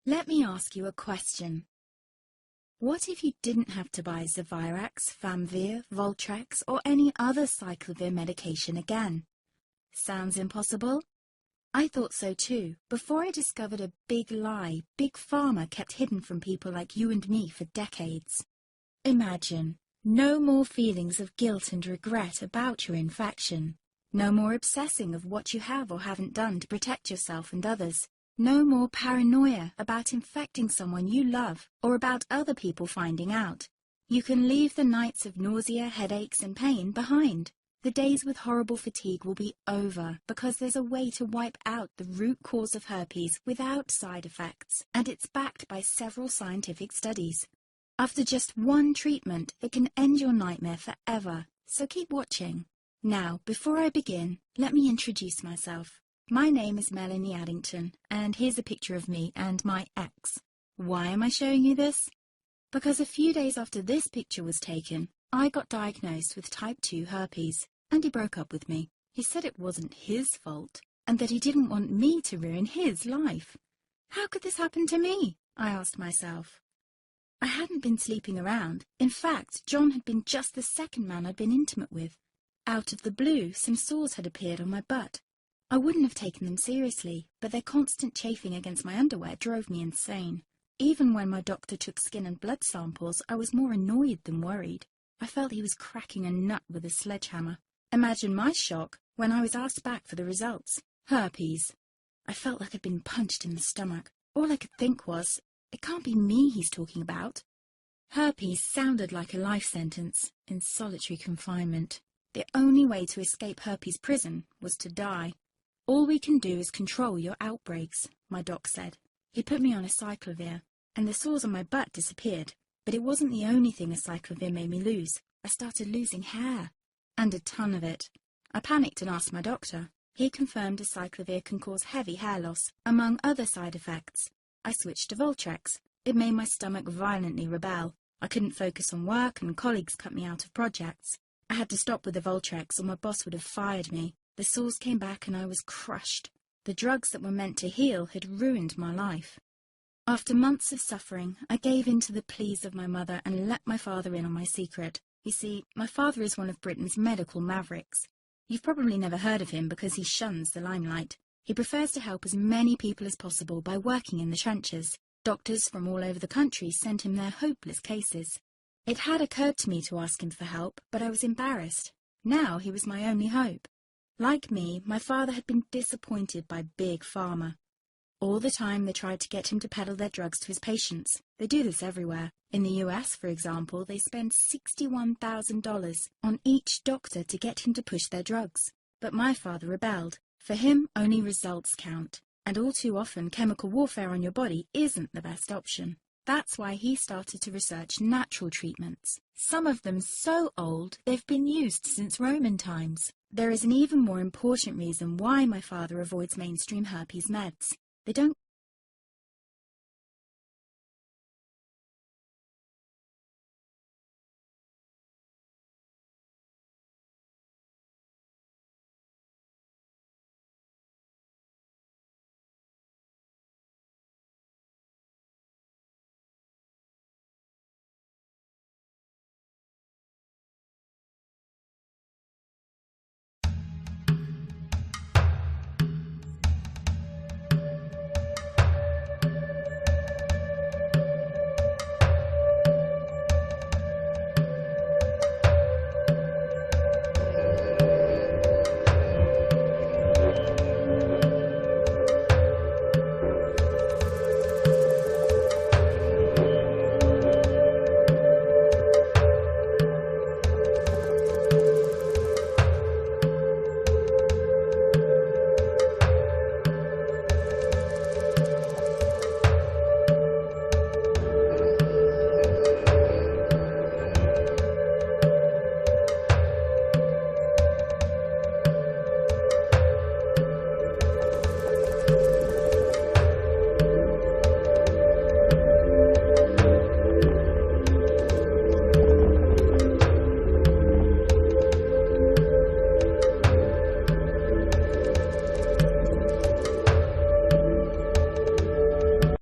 Let me ask you a question. What if you didn't have to buy Zevirax, Famvir, Voltrex, or any other cyclovir medication again? Sounds impossible? I thought so too, before I discovered a big lie Big Pharma kept hidden from people like you and me for decades. Imagine, no more feelings of guilt and regret about your infection. No more obsessing of what you have or haven't done to protect yourself and others. No more paranoia about infecting someone you love or about other people finding out. You can leave the nights of nausea, headaches and pain behind. The days with horrible fatigue will be over because there's a way to wipe out the root cause of herpes without side effects, and it's backed by several scientific studies. After just one treatment, it can end your nightmare forever, so keep watching. Now, before I begin, let me introduce myself. My name is Melanie Addington, and here's a picture of me and my ex. Why am I showing you this? Because a few days after this picture was taken, I got diagnosed with type 2 herpes, and he broke up with me. He said it wasn't his fault, and that he didn't want me to ruin his life. How could this happen to me? I asked myself. I hadn't been sleeping around. In fact, John had been just the second man I'd been intimate with. Out of the blue, some sores had appeared on my butt. I wouldn't have taken them seriously, but their constant chafing against my underwear drove me insane. Even when my doctor took skin and blood samples, I was more annoyed than worried. I felt he was cracking a nut with a sledgehammer. Imagine my shock when I was asked back for the results. Herpes. I felt like I'd been punched in the stomach. All I could think was, it can't be me he's talking about. Herpes sounded like a life sentence in solitary confinement. The only way to escape herpes prison was to die. All we can do is control your outbreaks, my doc said. He put me on a cyclovir, and the sores on my butt disappeared. But it wasn't the only thing a cyclovir made me lose. I started losing hair, and a ton of it. I panicked and asked my doctor. He confirmed a cyclovir can cause heavy hair loss, among other side effects. I switched to Voltrex. It made my stomach violently rebel. I couldn't focus on work, and colleagues cut me out of projects. I had to stop with the Voltrex, or my boss would have fired me. The sores came back and I was crushed. The drugs that were meant to heal had ruined my life. After months of suffering, I gave in to the pleas of my mother and let my father in on my secret. You see, my father is one of Britain's medical mavericks. You've probably never heard of him because he shuns the limelight. He prefers to help as many people as possible by working in the trenches. Doctors from all over the country sent him their hopeless cases. It had occurred to me to ask him for help, but I was embarrassed. Now he was my only hope. Like me, my father had been disappointed by Big Pharma. All the time they tried to get him to peddle their drugs to his patients. They do this everywhere. In the US, for example, they spend $61,000 on each doctor to get him to push their drugs. But my father rebelled. For him, only results count. And all too often, chemical warfare on your body isn't the best option. That's why he started to research natural treatments. Some of them so old, they've been used since Roman times. There is an even more important reason why my father avoids mainstream herpes meds. They don't